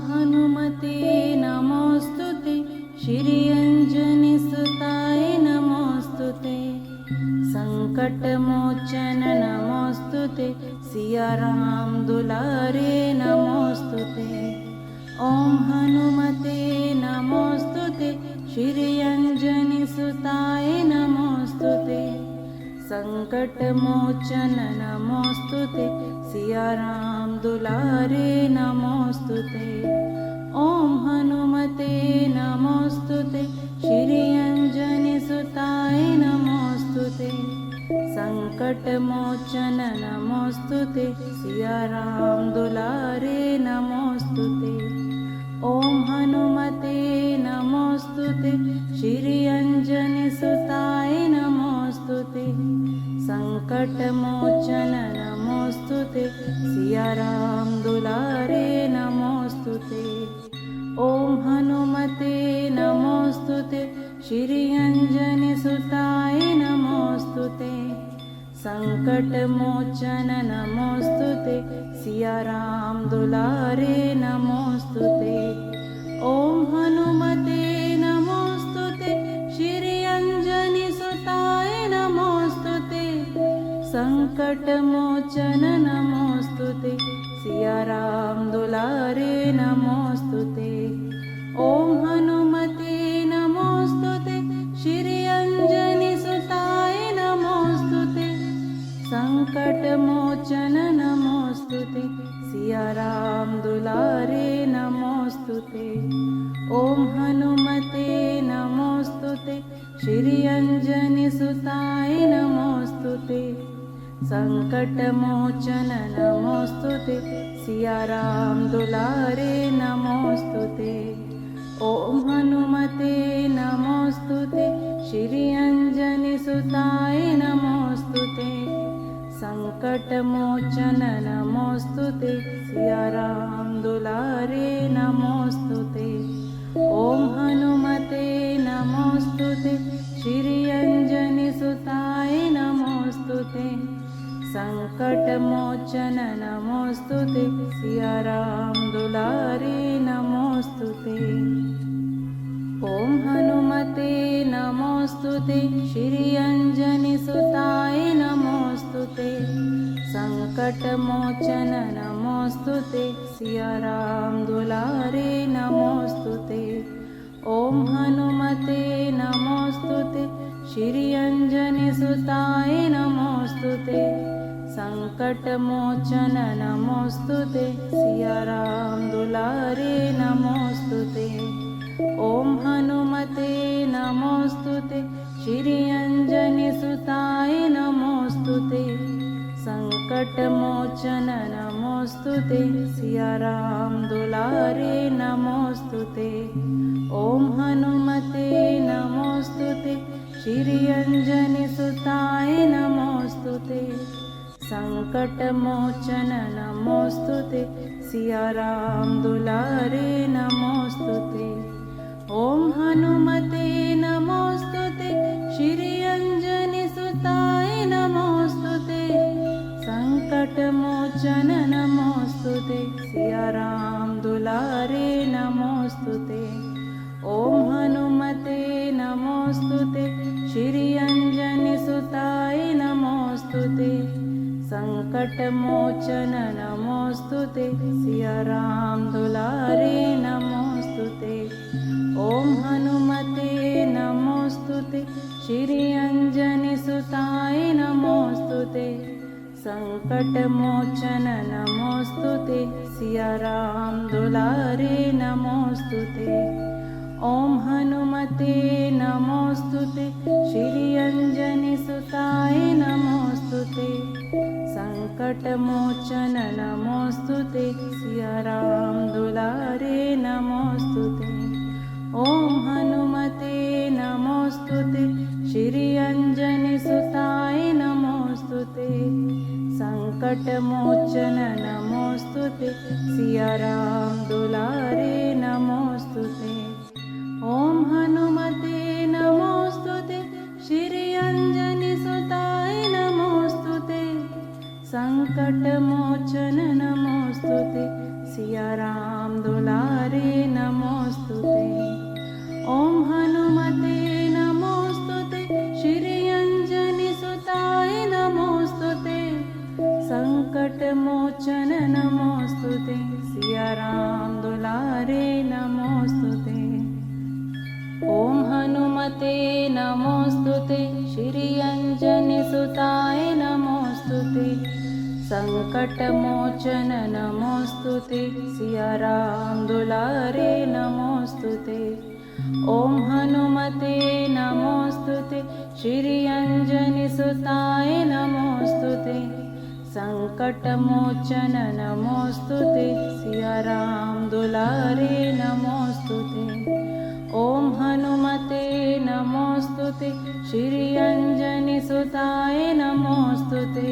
हनुमते नमोस्तुते श्री अंजनी सुताय नमोस्तुते संकटमोचन नमोस्तुते सिया राम दुलारे नमोस्तुते। ओम हनुमते नमोस्तुते श्री अंजनी सुताय नमोस्तुते संकटमोचन नमोस्तुते सिया राम दुलारे नमोस्तुते। ओम हनुमते नमोस्तुते श्री अंजनी सुताय नमोस्तुते संकटमोचन नमोस्तुते सिया राम दुलारे नमोस्तुते। ओम हनुमते नमोस्तुते श्री अंजनी सुताय नमोस्तुते संकटमोचन नमोस्तुते सिया राम दुलारे नमोस्तुते। ओम हनुमते नमोस्तुते श्री अंजनी सुताय नमोस्तुते संकटमोचन नमोस्तुते सिया राम दुलारे नमोस्तुते। ओम हनुमते नमोस्तुते श्री अंजनी सुताय नमोस्तुते संकटमोचन नमोस्तुते सिया राम दुलारे नमोस्तुते। ओम हनुमते नमोस्तुते श्री अंजनी सुताय नमोस्तुते संकटमोचन नमोस्तुते सिया राम दुलारे नमोस्तुते। ओम हनुमते नमोस्तुते श्री अंजनी सुताय नमोस्तुते संकटमोचन नमोस्तुते सिया राम दुलारे नमोस्तुते। ओम हनुमते नमोस्तुते श्री अंजनी सुताय नमोस्तुते संकटमोचन नमोस्तुते सिया राम दुलारे नमोस्तुते। ओम हनुमते नमोस्तुते श्री अंजनी सुताय नमोस्तुते संकटमोचन नमोस्तुते सिया राम दुलारे नमोस्तुते। ओम हनुमते नमोस्तुते श्री अंजनी सुताय नमोस्तुते संकटमोचन नमोस्तुते सिया राम दुलारे नमोस्तुते। ओम हनुमते नमोस्तुते श्री अंजनी सुताय नमोस्तुते संकटमोचन नमोस्तुते सिया राम दुलारे नमोस्तुते। ओम हनुमते नमोस्तुते श्री अंजनी सुताय नमोस्तुते संकटमोचन नमोस्तुते सिया राम दुलारे नमोस्तुते। ओम हनुमते नमोस्तुते श्री अंजनी सुताय नमोस्तुते संकटमोचन नमोस्तुते सिया राम दुलारे नमोस्तुते। ओम हनुमते नमोस्तुते श्री अंजनी सुताय नमोस्तुते संकटमोचन नमोस्तुते सिया राम दुलारे नमोस्तुते। ओम हनुमते नमोस्तुते श्री अंजनी सुताय नमोस्तुते संकटमोचन नमोस्तुते सिया राम दुलारे नमोस्तुते। ओम हनुमते नमोस्तुते श्री अंजनी सुताय नमोस्तुते संकटमोचन नमोस्तुते सिया राम दुलारे नमोस्तुते। ओम हनुमते नमोस्तुते श्री अंजनी सुताय नमोस्तुते संकटमोचन नमोस्तुते सिया राम दुलारे नमोस्तुते। ओम हनुमते नमोस्तुते श्री अंजनी सुताय नमोस्तुते संकटमोचन नमोस्तुते सिया राम दुलारे नमोस्तुते। ओम हनुमते नमोस्तुते श्री अंजनी सुताय नमोस्तुते संकटमोचन नमोस्तुते सिया राम दुलारे दुलारे नमोस्तुते। ॐ हनुमते नमोस्तुते, श्री अंजनी सुताय नमोस्तुते, संकटमोचन नमोस्तुते, सिया राम दुलारे नमोस्तुते। ॐ हनुमते नमोस्तुते, श्री अंजनी सुताय नमोस्तुते, संकटमोचन नमोस्तुते, सिया राम दुलारे नमोस्तुते। ॐ हनुमते नमोस्तुते, श्री अंजनी सुताय नमोस्तुते, संकटमोचन नमोस्तुते, सिया राम दुलारे नमोस्तुते। ॐ हनुमते नमोस्तुते, श्री अंजनी सुताय नमोस्तुते,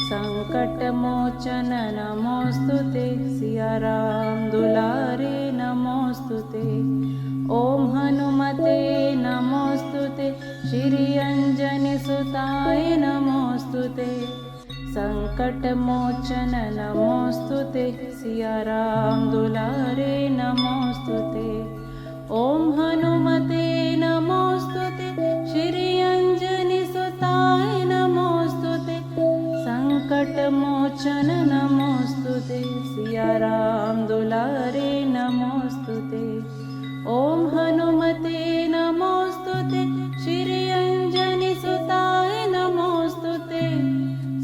संकटमोचन नमोस्तुते, सिया राम दुलारे नमोस्तुते। ॐ हनुमते नमोस्तुते, श्री अंजनी सुताय नमोस्तुते, संकटमोचन नमोस्तुते, सिया राम दुलारे नमोस्तुते। ॐ हनुमते नमोस्तुते, श्री अंजनी सुताय नमोस्तुते, संकटमोचन नमोस्तुते, सिया राम दुलारे नमोस्तुते। ॐ हनुमते नमोस्तुते, श्री अंजनी सुताय नमोस्तुते,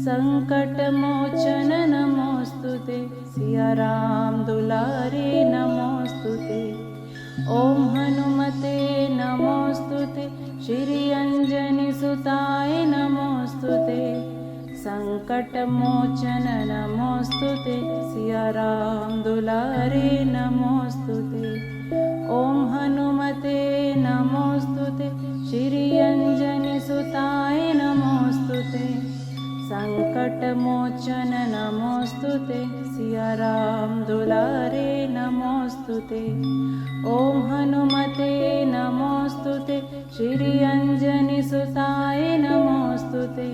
संकटमोचन नमोस्तुते, सिया राम दुलारे नमोस्तुते। ॐ हनुमते नमोस्तुते, श्री अंजनी सुताय नमोस्तुते, संकटमोचन नमोस्तुते, सिया राम दुलारे नमोस्तुते। ॐ हनुमते नमोस्तुते, श्री अंजनी सुताय नमोस्तुते, संकटमोचन नमोस्तुते, सिया राम दुलारे नमोस्तुते। ॐ हनुमते नमोस्तुते, श्री अंजनी सुताय नमोस्तुते,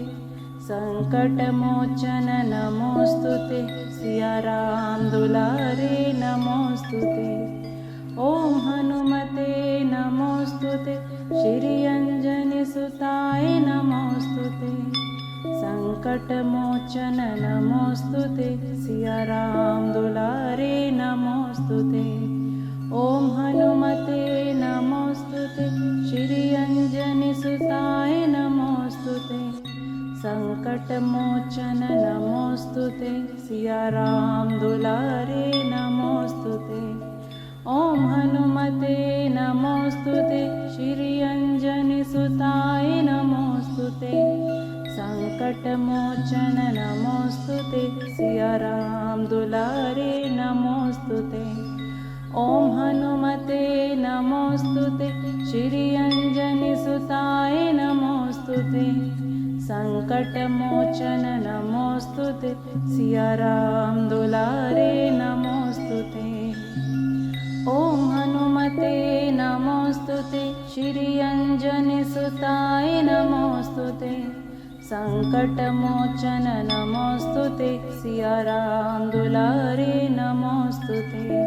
संकटमोचन नमोस्तुते, सिया राम दुलारे नमोस्तुते। ॐ हनुमते नमोस्तुते, श्री अंजनी सुताय नमोस्तुते, संकटमोचन नमोस्तुते, सिया राम दुलारे नमोस्तुते। ॐ हनुमते नमोस्तुते, श्री अंजनी सुताय नमोस्तुते, संकटमोचन नमोस्तुते, सिया राम दुलारे नमोस्तुते। ॐ हनुमते नमोस्तुते, श्री अंजनी सुताय नमोस्तुते, संकटमोचन नमोस्तुते, सिया राम दुलारे नमोस्तुते। ॐ हनुमते नमोस्तुते, श्री अंजनी सुताय नमोस्तुते, संकटमोचन नमोस्तुते, सिया राम दुलारे नमोस्तुते। ॐ हनुमते नमोस्तुते, श्री अंजनी सुताय नमोस्तुते, संकटमोचन नमोस्तुते, सिया राम दुलारे नमोस्तुते।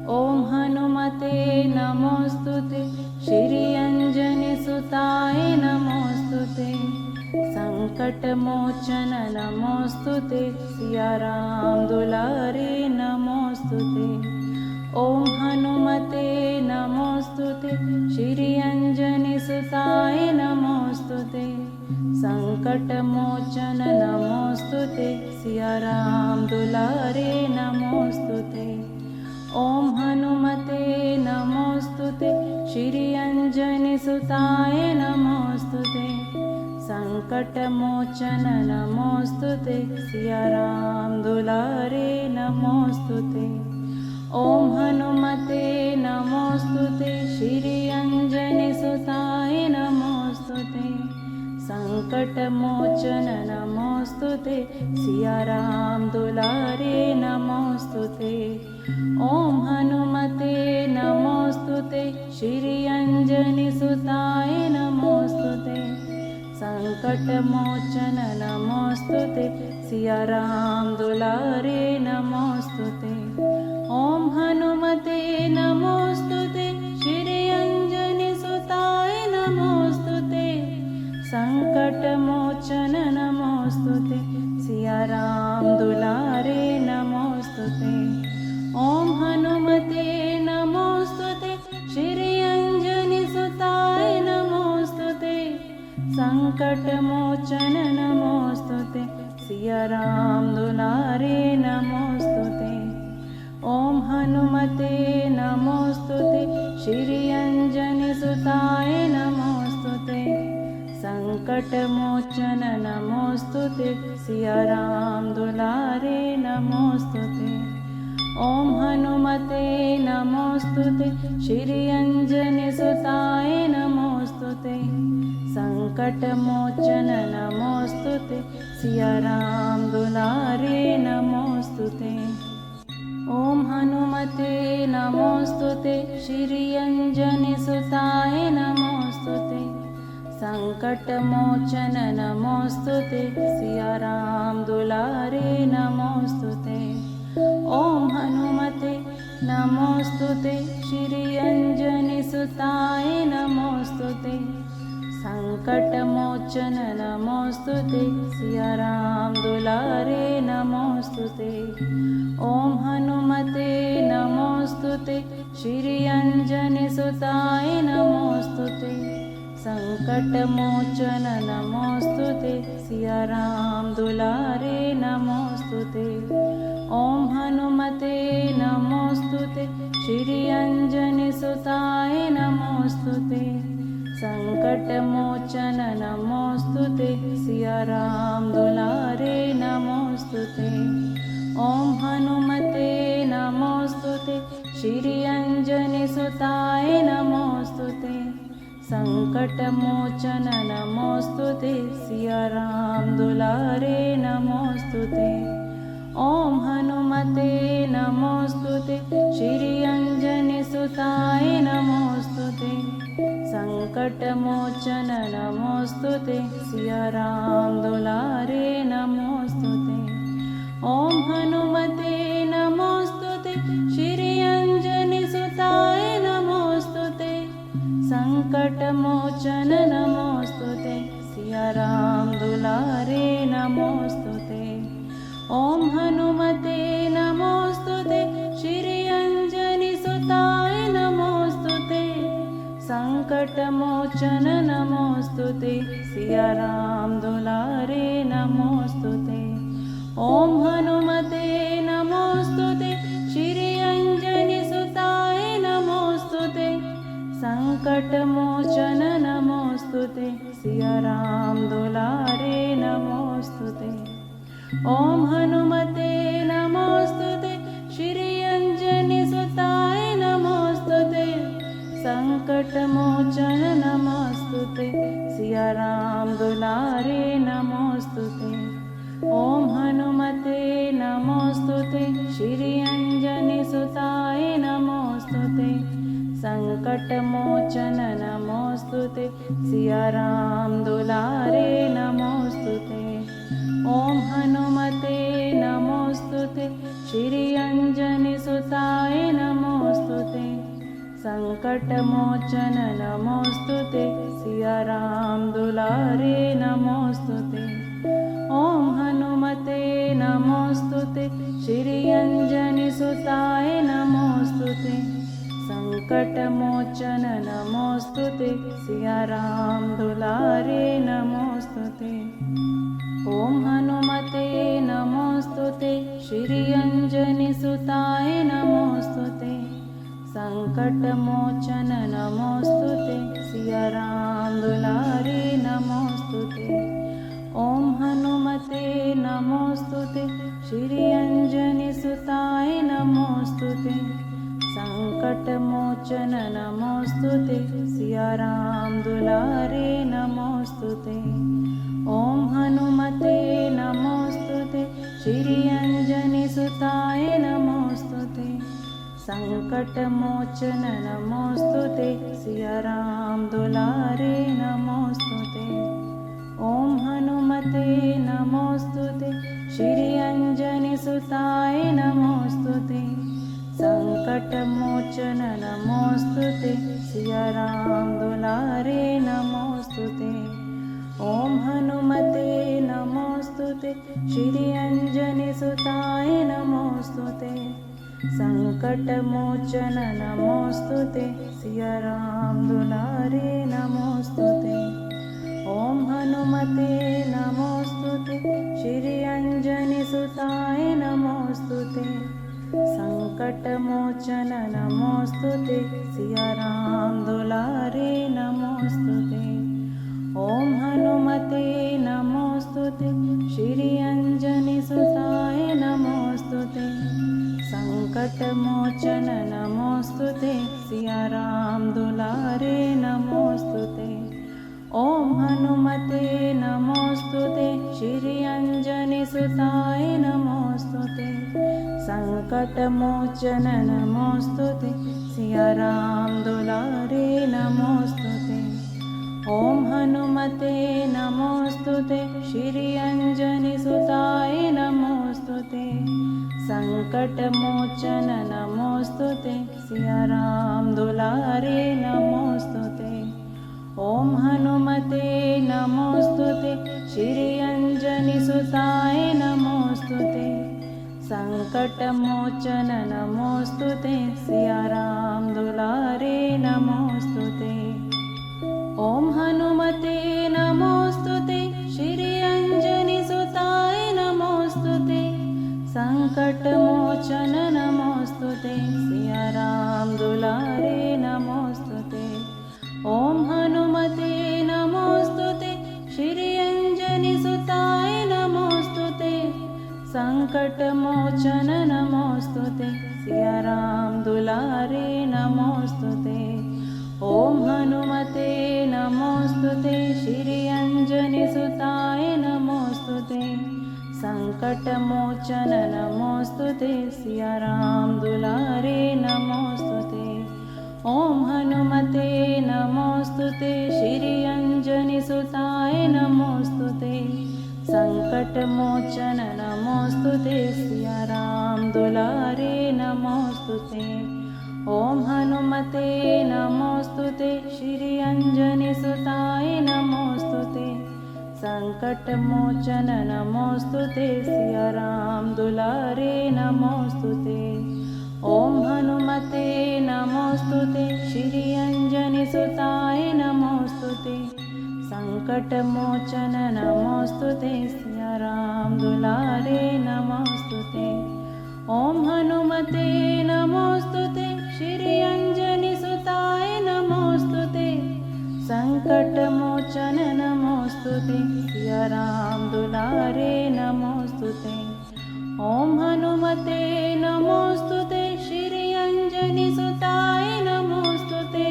ॐ हनुमते नमोस्तुते, श्री अंजनी सुताय नमोस्तुते, संकटमोचन नमोस्तुते, सिया राम दुलारे नमोस्तुते। ॐ हनुमते नमोस्तुते, श्री अंजनी सुताय नमोस्तुते, संकटमोचन नमोस्तुते, सिया राम दुलारे नमोस्तुते। ॐ हनुमते नमोस्तुते, श्री अंजनी सुताय नमोस्तुते, संकटमोचन नमोस्तुते, सिया राम दुलारे नमोस्तुते। ॐ हनुमते नमोस्तुते, श्री अंजनी सुताय नमोस्तुते, संकटमोचन नमोस्तुते, सिया राम दुलारे नमोस्तुते। ॐ हनुमते नमोस्तुते, श्री अंजनी सुताय नमोस्तुते, संकटमोचन नमोस्तुते, सिया राम दुलारे नमोस्तुते। ॐ हनुमते ॐ हनुमते नमोऽस्तुते श्री अंजनीसुताय नमोऽस्तुते संकटमोचन नमोऽस्तुते सिया राम दुलारे नमोऽस्तुते ॐ हनुमते नमोऽस्तुते श्री अंजनीसुताय नमोऽस्तुते संकटमोचन नमोऽस्तुते सिया राम दुलारे नमोऽस्तुते ॐ हनुमते नमोऽस्तुते श्री अंजनीसुताय नमोऽस्तुते संकटमोचन नमोऽस्तुते सिया राम दुलारे नमोऽस्तुते ॐ हनुमते नमोऽस्तुते श्री अंजनीसुताय नमोऽस्तुते संकटमोचन नमोऽस्तुते सिया राम दुलारे नमोऽस्तुते ॐ हनुमते नमोऽस्तुते श्री अंजनीसुताय नमोऽस्तुते संकटमोचन नमोऽस्तुते सिया राम दुलारे नमोऽस्तुते ॐ हनुमते नमोऽस्तुते श्री अंजनीसुताय नमोऽस्तुते संकटमोचन नमोऽस्तुते सिया राम दुलारे नमोऽस्तुते ॐ हनुमते नमोऽस्तुते श्री अंजनीसुताय नमोऽस्तुते संकटमोचन नमोऽस्तुते सिया राम दुलारे नमोऽस्तुते ॐ हनुमते नमोऽस्तुते श्री अंजनीसुताय नमोऽस्तुते संकटमोचन नमोऽस्तुते सिया राम दुलारे नमोऽस्तुते ॐ हनुमते नमोऽस्तुते श्री अंजनीसुताय नमोऽस्तुते संकटमोचन नमोऽस्तुते सिया राम दुलारे नमोऽस्तुते ॐ हनुमते नमोऽस्तुते श्री अंजनीसुताय नमोऽस्तुते संकटमोचन नमोऽस्तुते सिया राम दुलारे नमोऽस्तुते ॐ हनुमते नमोऽस्तुते श्री अंजनीसुताय नमोऽस्तुते संकटमोचन नमोऽस्तुते सिया राम दुलारे नमोऽस्तुते ॐ हनुमते नमोऽस्तुते श्री अंजनीसुताय नमोऽस्तुते संकटमोचन नमोऽस्तुते सिया राम दुलारे नमोऽस्तुते ॐ हनुमते नमोऽस्तुते श्री अंजनीसुताय नमोऽस्तुते संकटमोचन नमोऽस्तुते सिया राम दुलारे नमोऽस्तुते ॐ हनुमते नमोऽस्तुते श्री अंजनीसुताय नमोऽस्तुते संकटमोचन नमोऽस्तुते सिया राम दुलारे नमोऽस्तुते ॐ हनुमते नमोऽस्तुते श्री अंजनीसुताय नमोऽस्तुते संकटमोचन नमोऽस्तुते सिया राम दुलारे नमोऽस्तुते ॐ हनुमते नमोऽस्तुते श्री अंजनीसुताय नमोऽस्तुते संकटमोचन नमोऽस्तुते सिया राम दुलारे नमोऽस्तुते ॐ हनुमते नमोऽस्तुते श्री अंजनीसुताय नमोऽस्तुते संकटमोचन नमोऽस्तुते सिया राम दुलारे नमोऽस्तुते ॐ हनुमते नमोऽस्तुते श्री अंजनीसुताय नमोऽस्तुते संकटमोचन नमोऽस्तुते सिया राम दुलारे नमोऽस्तुते ॐ हनुमते नमोऽस्तुते श्री अंजनीसुताय नमोऽस्तुते संकटमोचन नमोऽस्तुते सिया राम दुलारे नमोऽस्तुते ॐ हनुमते नमोऽस्तुते श्री अंजनीसुताय नमोऽस्तुते संकटमोचन नमोऽस्तुते सिया राम दुलारे नमोऽस्तुते ॐ हनुमते नमोऽस्तुते श्री अंजनीसुताय नमोऽस्तुते संकटमोचन नमोस्तुते सिया राम दुलारे नमोस्तुते। ओम हनुमते नमोस्तुते श्री अंजनी सुताय नमोस्तुते। संकटमोचन नमोस्तुते सिया राम दुलारे नमोस्तुते। ओम हनुमते नमोस्तुते श्री अंजनी सुताय नमोस्तुते। संकटमोचन नमोस्तुते सिया राम दुलारे नमोस्तुते। ओम हनुमते नमोस्तुते श्री अंजनी सुताय नमोस्तुते। संकटमोचन नमोस्तुते सिया राम दुलारे नमोस्तुते। ओम हनुमते नमोस्तुते श्री अंजनी सुताय नमोस्तुते। संकटमोचन नमोस्तुते सिया राम दुलारे नमोस्तुते। ओम हनुमते नमोस्तुते श्री अंजनी सुताय नमोस्तुते। संकटमोचन नमोस्तुते सिया राम दुलारे नमोस्तुते। ओम हनुमते नमोस्तुते श्री अंजनी सुताय नमोस्तुते। संकटमोचन नमोस्तुते सिया राम दुलारे नमोस्तुते। ओम हनुमते नमोस्तुते श्री अंजनी सुताय नमोस्तुते। संकटमोचन नमोस्तुते सिया राम दुलारे नमोस्तुते। ओम हनुमते नमोस्तुते श्री अंजनी सुताय नमोस्तुते। संकटमोचन नमोस्तुते सिया राम दुलारे नमोस्तुते। ओम हनुमते नमोस्तुते श्री अंजनी सुताय नमोस्तुते। संकटमोचन नमोस्तुते सिया राम दुलारे नमोस्तुते। ओम हनुमते नमोस्तुते श्री अंजनी सुताय नमोस्तुते। संकटमोचन नमोस्तुते सिया राम दुलारे नमोस्तुते। ओम हनुमते नमोस्तुते श्री अंजनी सुताय नमोस्तुते। संकटमोचन नमोस्तुते सिया राम दुलारे नमोस्तुते। ओम हनुमते नमोस्तुते श्री अंजनी सुताय नमोस्तुते। संकटमोचन नमोस्तुते सिया राम दुलारे नमोस्तुते। ओम हनुमते नमोस्तुते श्री अंजनी सुताय नमोस्तुते।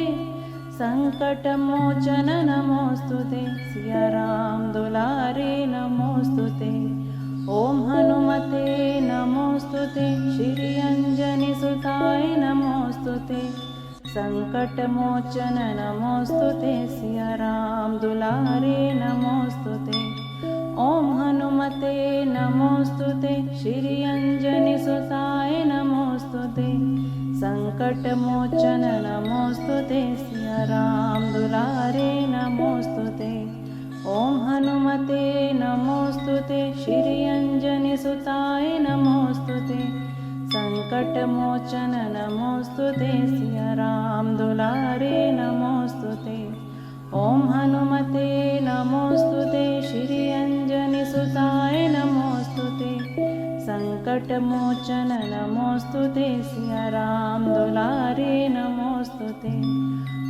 संकटमोचन नमोस्तुते सिया राम दुलारे नमोस्तुते। ओम हनुमते नमोस्तुते श्री अंजनी सुताय नमोस्तुते। संकटमोचन नमोस्तुते सिया राम दुलारे नमोस्तुते। ओम हनुमते नमोस्तुते श्री अंजनी सुताय नमोस्तुते। संकटमोचन नमोस्तुते सिया राम दुलारे नमोस्तुते। ओम हनुमते नमोस्तुते श्री अंजनी सुताय नमोस्तुते। संकटमोचन नमोस्तुते सिया राम दुलारे नमोस्तुते। ओम हनुमते नमोस्तुते श्री अंजनी सुताय नमोस्तुते। संकटमोचन नमोस्तुते सिया राम दुलारे नमोस्तुते।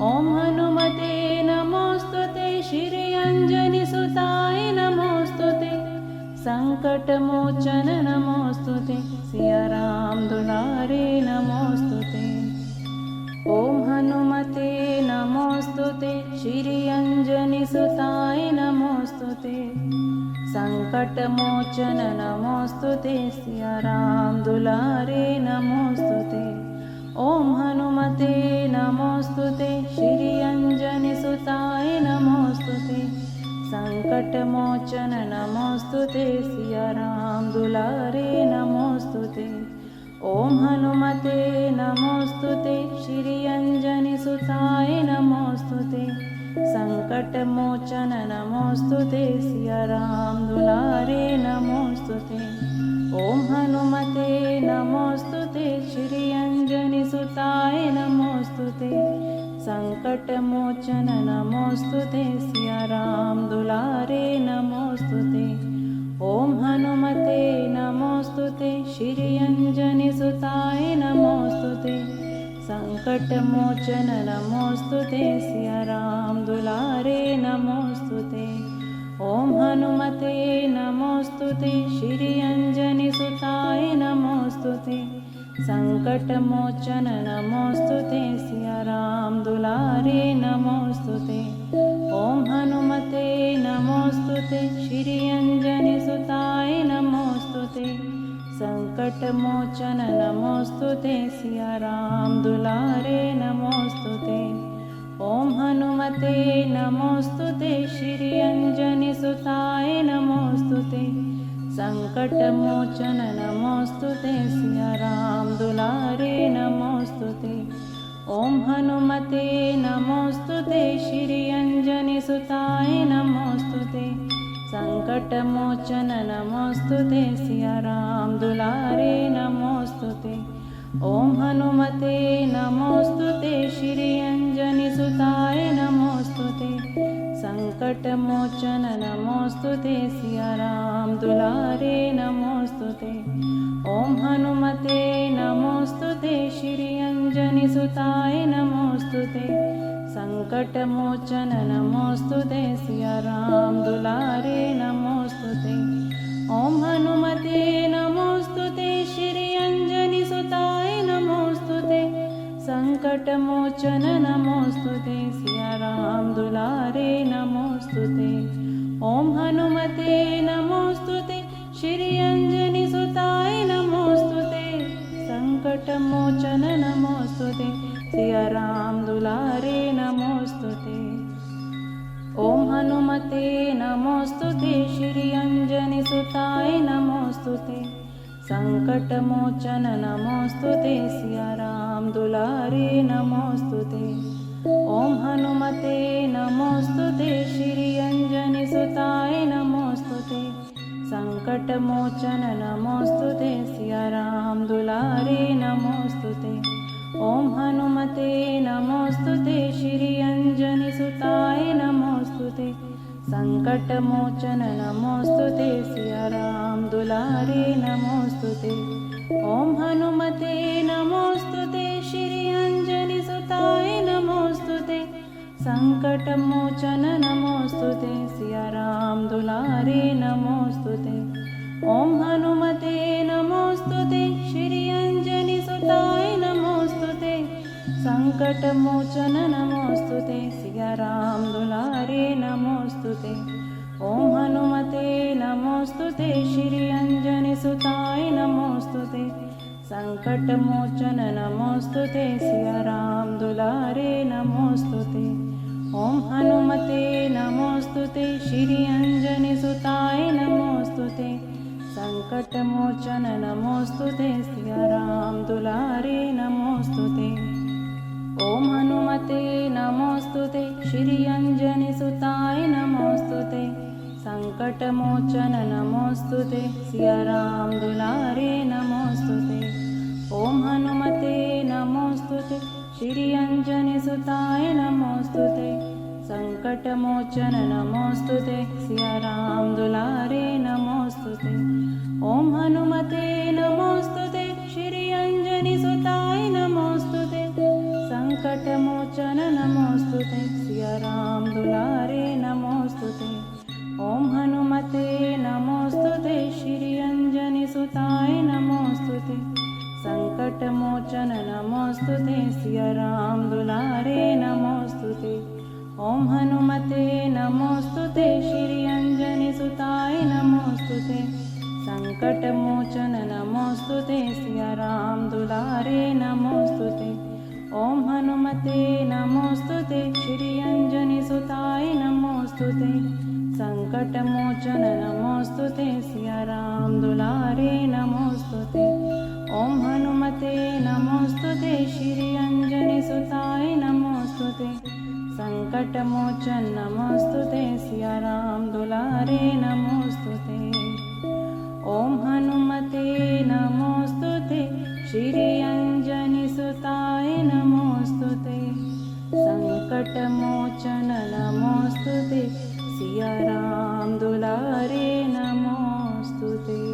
ओम हनुमते नमोस्तुते श्री अंजनी सुताय नमोस्तुते। संकटमोचन नमोस्तुते सिया राम दुलारे नमोस्तुते। ओम हनुमते नमोस्तुते श्री अंजनी सुताय नमोस्तुते। संकटमोचन नमोस्तुते सिया राम दुलारे नमोस्तुते। ओम हनुमते नमोस्तुते श्री अंजनी सुताय नमोस्तुते। संकटमोचन नमोस्तुते सिया राम दुलारे नमोस्तुते। ओम हनुमते नमोस्तुते श्री अंजनी सुताय नमोस्तुते। संकटमोचन नमोस्तुते सिया राम दुलारे नमोस्तुते। ओम हनुमते नमोस्तुते श्री अंजनी सुताय नमोस्तु ते संकटमोचन नमोस्तु ते सिया राम दुलारे नमोस्तु ते ओम हनुमते नमोस्तु ते श्री अंजनी सुताय नमोस्तु ते संकटमोचन नमोस्तु ते सिया राम दुलारे नमोस्तु ते ओम हनुमते नमोस्तु ते श्री अंजनी सुताय नमोस्तु ते संकटमोचन नमोस्तु ते सिया राम दुलारे नमोस्तु ते ओम हनुमते नमोस्तु ते श्री अंजनी सुताय नमोस्तु ते संकटमोचन नमोस्तु ते सिया राम दुलारे नमोस्तु ते ओम हनुमते नमोस्तु ते श्री अंजनी सुताय नमोस्तु ते संकटमोचन नमोस्तु ते सिया राम दुलारे नमोस्तु ते ओम हनुमते नमोस्तु ते श्री अंजनी सुताय नमोस्तु ते संकटमोचन नमोस्तु ते सिया राम दुलारे नमोस्तु ते ओम हनुमते नमोस्तु ते श्री अंजनी सुताय नमोस्तु ते संकटमोचन नमोस्तु ते सिया राम दुलारे नमोस्तु ते ओम हनुमते नमोस्तु ते श्री अंजनी सुताय नमोस्तु ते संकटमोचन नमोस्तु ते सिया राम दुलारे नमोस्तु ते ओम हनुमते नमोस्तु ते श्री अंजनी सुताय नमोस्तु ते संकटमोचन नमोस्तु ते सिया राम दुलारे नमोस्तु ते ओम हनुमते नमोस्तु ते श्री अंजनी सुताय नमोस्तु ते संकटमोचन नमोस्तु ते सिया राम दुलारे नमोस्तु ते ओम हनुमते नमोस्तु ते श्री अंजनी सुताय नमोस्तु ते संकटमोचन नमोस्तु ते सिया राम दुलारे नमोस्तु ते ओम हनुमते नमोस्तु ते श्री अंजनी सुताय नमोस्तु ते संकटमोचन नमोस्तु ते सिया राम दुलारे नमोस्तु ते ओम हनुमते नमोस्तु ते श्री अंजनी सुताय नमोस्तु ते संकटमोचन नमोस्तु ते सिया राम दुलारे नमोस्तु ते ओम हनुमते नमोस्तु ते श्री अंजनी सुताय नमोस्तु ते संकटमोचन नमोस्तु ते सिया राम दुलारे नमोस्तु ते ओम हनुमते नमोस्तु ते श्री अंजनी सुताय नमोस्तु ते संकटमोचन नमोस्तु ते सिया राम दुलारे नमोस्तु ते ओम हनुमते नमोस्तु ते श्री अंजनी सुताय नमोस्तु ते संकटमोचन नमोस्तु ते सिया राम दुलारे नमोस्तु ते ओम हनुमते नमोस्तु ते श्री अंजनी सुताय नमोस्तु ते संकटमोचन नमोस्तु ते सिया राम दुलारे नमोस्तु ते ओम हनुमते नमोस्तु ते श्री अंजनी सुताय नमोस्तु ते संकटमोचन नमोस्तु ते सिया राम दुलारे नमोस्तु ते ओम हनुमते नमोस्तु ते श्री अंजनी सुताय नमोस्तु ते संकटमोचन नमोस्तु ते सिया राम दुलारे नमोस्तु ते ओम हनुमते नमोस्तु ते श्री अंजनी सुताय नमोस्तु ते संकटमोचन नमोस्तु ते सिया राम दुलारे नमोस्तु ते ओम हनुमते नमोस्तु ते श्री अंजनी सुताय नमोस्तु ते संकटमोचन नमोस्तु ते सिया राम दुलारे नमोस्तु ते ओम हनुमते नमोस्तु ते श्री अंजनी सुताय नमोस्तु ते संकटमोचन नमोस्तु ते सिया राम दुलारे नमोस्तु ते ओम हनुमते नमोस्तु ते श्री अंजनी सुताय नमोस्तु ते संकटमोचन नमोस्तु ते सिया राम दुलारे नमोस्तु ते ओम हनुमते नमोस्तु ते श्री अंजनी सुताय नमोस्तु ते संकटमोचन नमोस्तु ते सिया राम दुलारे नमोस्तु ते ओम हनुमते नमोस्तु ते श्री नमोऽस्तु ते। संकटमोचन नमोऽस्तु ते। सिया राम दुलारे नमोऽस्तु ते।